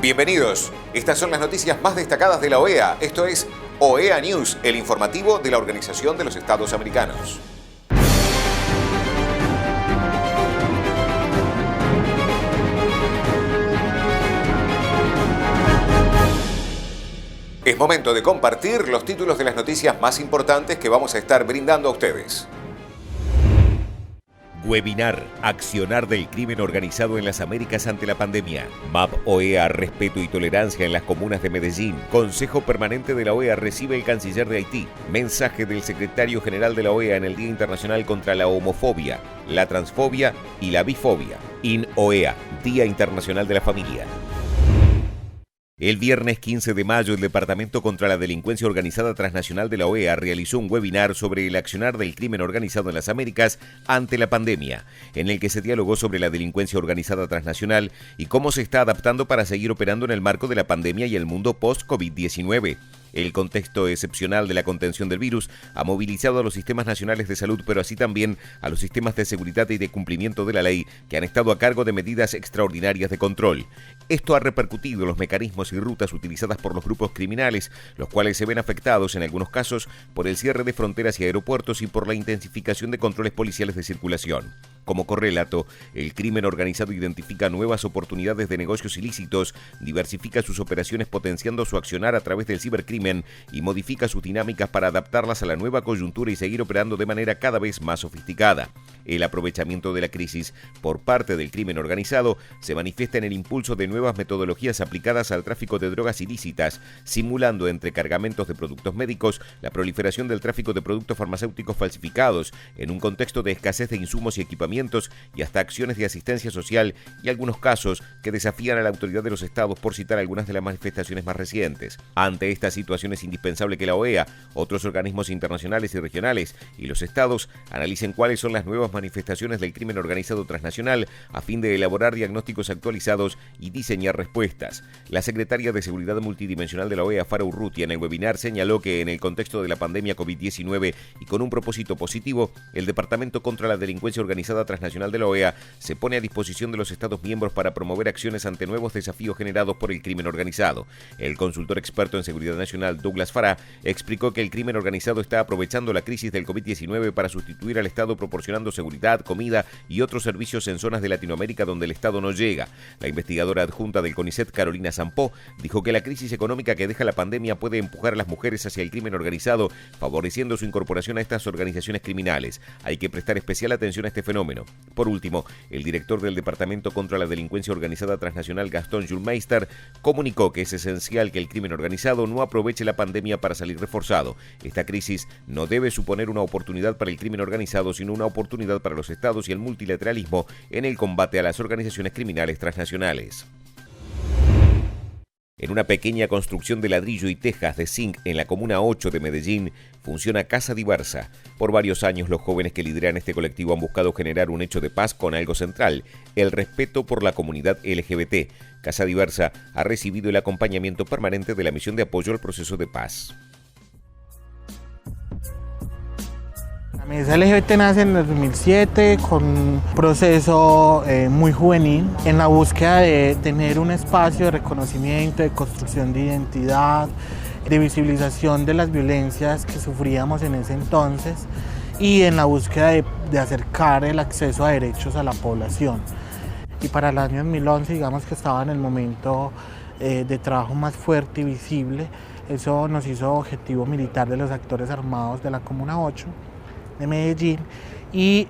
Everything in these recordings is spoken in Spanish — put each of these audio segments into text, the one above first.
Bienvenidos. Estas son las noticias más destacadas de la OEA. Esto es OEA News, el informativo de la Organización de los Estados Americanos. Es momento de compartir los títulos de las noticias más importantes que vamos a estar brindando a ustedes. Webinar, accionar del crimen organizado en las Américas ante la pandemia. MAP OEA, respeto y tolerancia en las comunas de Medellín. Consejo Permanente de la OEA recibe el canciller de Haití. Mensaje del secretario general de la OEA en el Día Internacional contra la Homofobia, la Transfobia y la Bifobia. IN-OEA, Día Internacional de la Familia. El viernes 15 de mayo, el Departamento contra la Delincuencia Organizada Transnacional de la OEA realizó un webinar sobre el accionar del crimen organizado en las Américas ante la pandemia, en el que se dialogó sobre la delincuencia organizada transnacional y cómo se está adaptando para seguir operando en el marco de la pandemia y el mundo post-COVID-19. El contexto excepcional de la contención del virus ha movilizado a los sistemas nacionales de salud, pero así también a los sistemas de seguridad y de cumplimiento de la ley, que han estado a cargo de medidas extraordinarias de control. Esto ha repercutido en los mecanismos y rutas utilizadas por los grupos criminales, los cuales se ven afectados en algunos casos por el cierre de fronteras y aeropuertos y por la intensificación de controles policiales de circulación. Como correlato, el crimen organizado identifica nuevas oportunidades de negocios ilícitos, diversifica sus operaciones potenciando su accionar a través del cibercrimen y modifica sus dinámicas para adaptarlas a la nueva coyuntura y seguir operando de manera cada vez más sofisticada. El aprovechamiento de la crisis por parte del crimen organizado se manifiesta en el impulso de nuevas metodologías aplicadas al tráfico de drogas ilícitas, simulando entre cargamentos de productos médicos la proliferación del tráfico de productos farmacéuticos falsificados, en un contexto de escasez de insumos y equipamientos y hasta acciones de asistencia social y algunos casos que desafían a la autoridad de los estados, por citar algunas de las manifestaciones más recientes. Ante esta situación es indispensable que la OEA, otros organismos internacionales y regionales y los estados analicen cuáles son las nuevas manifestaciones del crimen organizado transnacional a fin de elaborar diagnósticos actualizados y diseñar respuestas. La secretaria de Seguridad Multidimensional de la OEA, Farah Urrutia, en el webinar señaló que en el contexto de la pandemia COVID-19 y con un propósito positivo, el Departamento contra la Delincuencia Organizada Transnacional de la OEA se pone a disposición de los Estados miembros para promover acciones ante nuevos desafíos generados por el crimen organizado. El consultor experto en seguridad nacional, Douglas Farah, explicó que el crimen organizado está aprovechando la crisis del COVID-19 para sustituir al Estado proporcionando seguridad, comida y otros servicios en zonas de Latinoamérica donde el Estado no llega. La investigadora adjunta del CONICET, Carolina Sampó, dijo que la crisis económica que deja la pandemia puede empujar a las mujeres hacia el crimen organizado, favoreciendo su incorporación a estas organizaciones criminales. Hay que prestar especial atención a este fenómeno. Por último, el director del Departamento contra la Delincuencia Organizada Transnacional, Gastón Schulmeister, comunicó que es esencial que el crimen organizado no aproveche la pandemia para salir reforzado. Esta crisis no debe suponer una oportunidad para el crimen organizado, sino una oportunidad para los estados y el multilateralismo en el combate a las organizaciones criminales transnacionales. En una pequeña construcción de ladrillo y tejas de zinc en la Comuna 8 de Medellín, funciona Casa Diversa. Por varios años, los jóvenes que lideran este colectivo han buscado generar un hecho de paz con algo central: el respeto por la comunidad LGBT. Casa Diversa ha recibido el acompañamiento permanente de la misión de apoyo al proceso de paz. La mesa LGBT nace en el 2007 con un proceso muy juvenil en la búsqueda de tener un espacio de reconocimiento, de construcción de identidad, de visibilización de las violencias que sufríamos en ese entonces y en la búsqueda de acercar el acceso a derechos a la población. Y para el año 2011, digamos que estaba en el momento de trabajo más fuerte y visible. Eso nos hizo objetivo militar de los actores armados de la Comuna 8 de Medellín y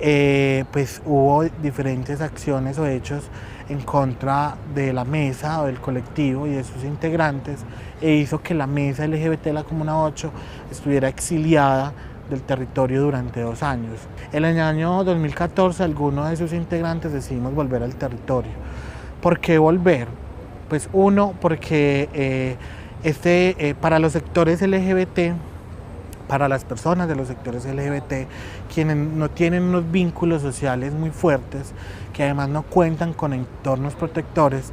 pues hubo diferentes acciones o hechos en contra de la mesa o del colectivo y de sus integrantes, e hizo que la mesa LGBT de la Comuna 8 estuviera exiliada del territorio durante 2 años. En el año 2014 algunos de sus integrantes decidimos volver al territorio. ¿Por qué volver? Pues uno, porque para los sectores LGBT, para las personas de los sectores LGBT, quienes no tienen unos vínculos sociales muy fuertes, que además no cuentan con entornos protectores,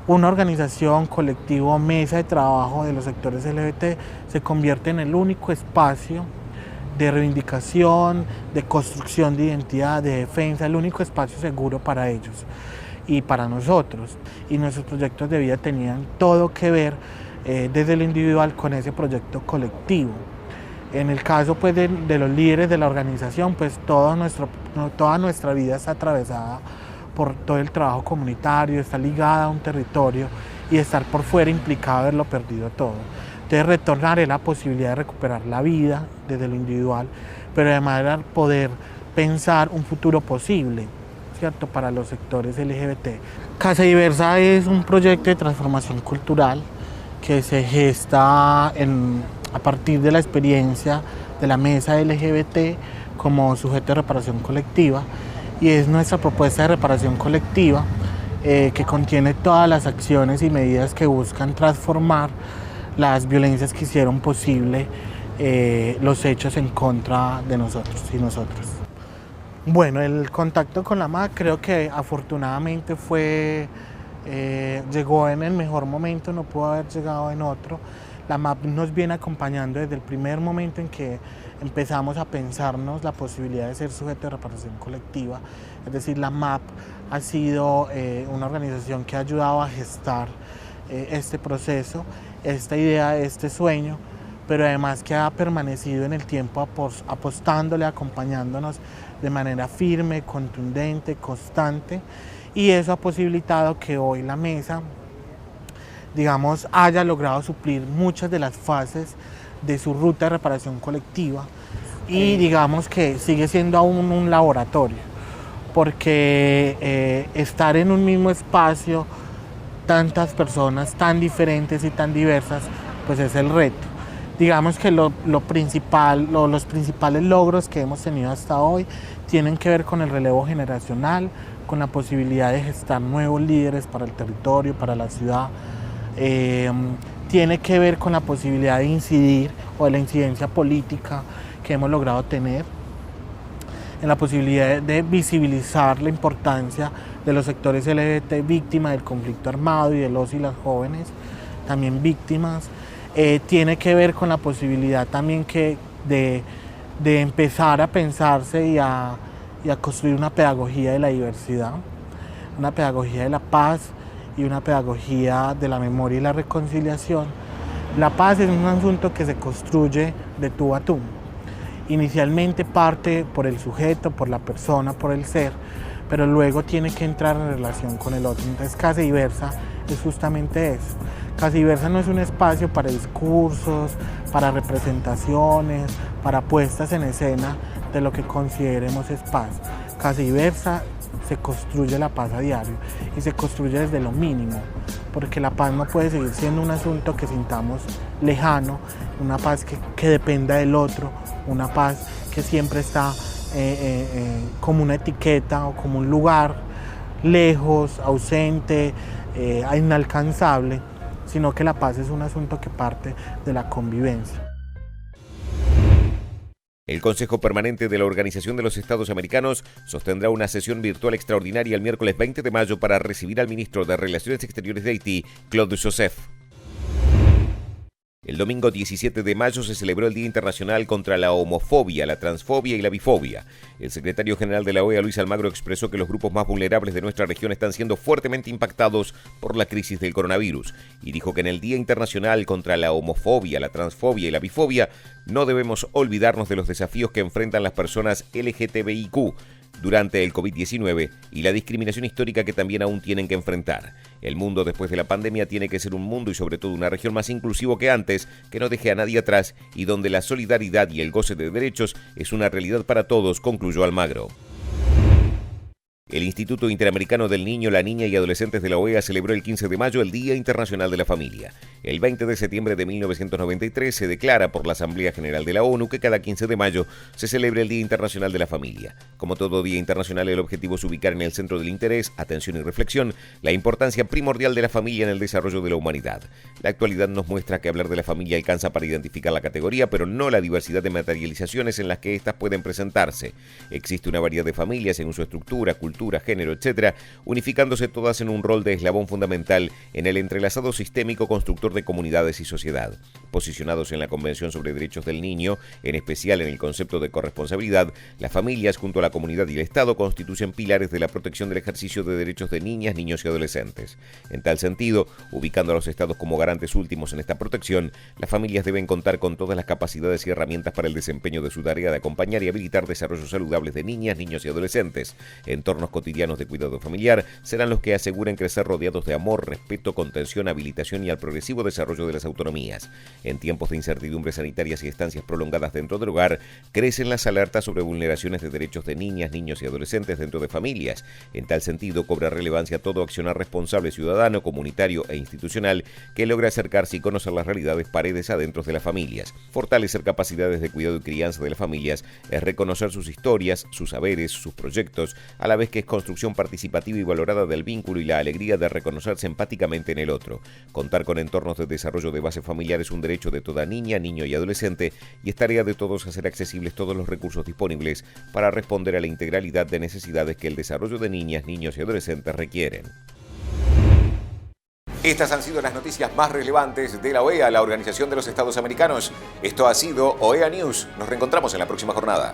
una organización, colectivo, mesa de trabajo de los sectores LGBT se convierte en el único espacio de reivindicación, de construcción de identidad, de defensa, el único espacio seguro para ellos. y para nosotros. Y nuestros proyectos de vida tenían todo que ver desde lo individual con ese proyecto colectivo. En el caso pues, de los líderes de la organización, pues toda nuestra vida está atravesada por todo el trabajo comunitario, está ligada a un territorio y estar por fuera implicaba haberlo perdido todo. Entonces retornar es la posibilidad de recuperar la vida desde lo individual, pero además era poder pensar un futuro posible, ¿cierto?, para los sectores LGBT. Casa Diversa es un proyecto de transformación cultural que se gesta a partir de la experiencia de la mesa LGBT como sujeto de reparación colectiva, y es nuestra propuesta de reparación colectiva que contiene todas las acciones y medidas que buscan transformar las violencias que hicieron posible los hechos en contra de nosotros y nosotras. Bueno, el contacto con la MAP creo que afortunadamente llegó en el mejor momento, no pudo haber llegado en otro. La MAP nos viene acompañando desde el primer momento en que empezamos a pensarnos la posibilidad de ser sujeto de reparación colectiva. Es decir, la MAP ha sido una organización que ha ayudado a gestar este proceso, esta idea, este sueño, pero además que ha permanecido en el tiempo apostándole, acompañándonos de manera firme, contundente, constante, y eso ha posibilitado que hoy la mesa, digamos, haya logrado suplir muchas de las fases de su ruta de reparación colectiva y digamos que sigue siendo aún un laboratorio, porque estar en un mismo espacio, tantas personas tan diferentes y tan diversas, pues es el reto. Digamos que los principales logros que hemos tenido hasta hoy tienen que ver con el relevo generacional, con la posibilidad de gestar nuevos líderes para el territorio, para la ciudad. Tiene que ver con la posibilidad de incidir o de la incidencia política que hemos logrado tener, en la posibilidad de visibilizar la importancia de los sectores LGBT víctimas del conflicto armado y de los y las jóvenes también víctimas. Tiene que ver con la posibilidad también de empezar a pensarse y a construir una pedagogía de la diversidad, una pedagogía de la paz y una pedagogía de la memoria y la reconciliación. La paz es un asunto que se construye de tú a tú. Inicialmente parte por el sujeto, por la persona, por el ser, pero luego tiene que entrar en relación con el otro. Entonces Casa Diversa es justamente eso. Casa Diversa no es un espacio para discursos, para representaciones, para puestas en escena de lo que consideremos es paz. Casa Diversa se construye la paz a diario y se construye desde lo mínimo, porque la paz no puede seguir siendo un asunto que sintamos lejano, una paz que dependa del otro, una paz que siempre está como una etiqueta o como un lugar lejos, ausente, inalcanzable, sino que la paz es un asunto que parte de la convivencia. El Consejo Permanente de la Organización de los Estados Americanos sostendrá una sesión virtual extraordinaria el miércoles 20 de mayo para recibir al ministro de Relaciones Exteriores de Haití, Claude Joseph. El domingo 17 de mayo se celebró el Día Internacional contra la Homofobia, la Transfobia y la Bifobia. El secretario general de la OEA, Luis Almagro, expresó que los grupos más vulnerables de nuestra región están siendo fuertemente impactados por la crisis del coronavirus y dijo que en el Día Internacional contra la Homofobia, la Transfobia y la Bifobia no debemos olvidarnos de los desafíos que enfrentan las personas LGTBIQ durante el COVID-19 y la discriminación histórica que también aún tienen que enfrentar. El mundo después de la pandemia tiene que ser un mundo y sobre todo una región más inclusivo que antes, que no deje a nadie atrás y donde la solidaridad y el goce de derechos es una realidad para todos, concluyó Almagro. El Instituto Interamericano del Niño, la Niña y Adolescentes de la OEA celebró el 15 de mayo el Día Internacional de la Familia. El 20 de septiembre de 1993 se declara por la Asamblea General de la ONU que cada 15 de mayo se celebre el Día Internacional de la Familia. Como todo día internacional, el objetivo es ubicar en el centro del interés, atención y reflexión la importancia primordial de la familia en el desarrollo de la humanidad. La actualidad nos muestra que hablar de la familia alcanza para identificar la categoría, pero no la diversidad de materializaciones en las que éstas pueden presentarse. Existe una variedad de familias según su estructura, cultura cultura, género, etc., unificándose todas en un rol de eslabón fundamental en el entrelazado sistémico constructor de comunidades y sociedad. Posicionados en la Convención sobre Derechos del Niño, en especial en el concepto de corresponsabilidad, las familias junto a la comunidad y el Estado constituyen pilares de la protección del ejercicio de derechos de niñas, niños y adolescentes. En tal sentido, ubicando a los Estados como garantes últimos en esta protección, las familias deben contar con todas las capacidades y herramientas para el desempeño de su tarea de acompañar y habilitar desarrollos saludables de niñas, niños y adolescentes. Entornos cotidianos de cuidado familiar serán los que aseguren crecer rodeados de amor, respeto, contención, habilitación y al progresivo desarrollo de las autonomías. En tiempos de incertidumbres sanitarias y estancias prolongadas dentro del hogar, crecen las alertas sobre vulneraciones de derechos de niñas, niños y adolescentes dentro de familias. En tal sentido, cobra relevancia todo accionar responsable ciudadano, comunitario e institucional que logre acercarse y conocer las realidades paredes adentro de las familias. Fortalecer capacidades de cuidado y crianza de las familias es reconocer sus historias, sus saberes, sus proyectos, a la vez que es construcción participativa y valorada del vínculo y la alegría de reconocerse empáticamente en el otro. Contar con entornos de desarrollo de base familiar es un derecho de toda niña, niño y adolescente y es tarea de todos hacer accesibles todos los recursos disponibles para responder a la integralidad de necesidades que el desarrollo de niñas, niños y adolescentes requieren. Estas han sido las noticias más relevantes de la OEA, la Organización de los Estados Americanos. Esto ha sido OEA News. Nos reencontramos en la próxima jornada.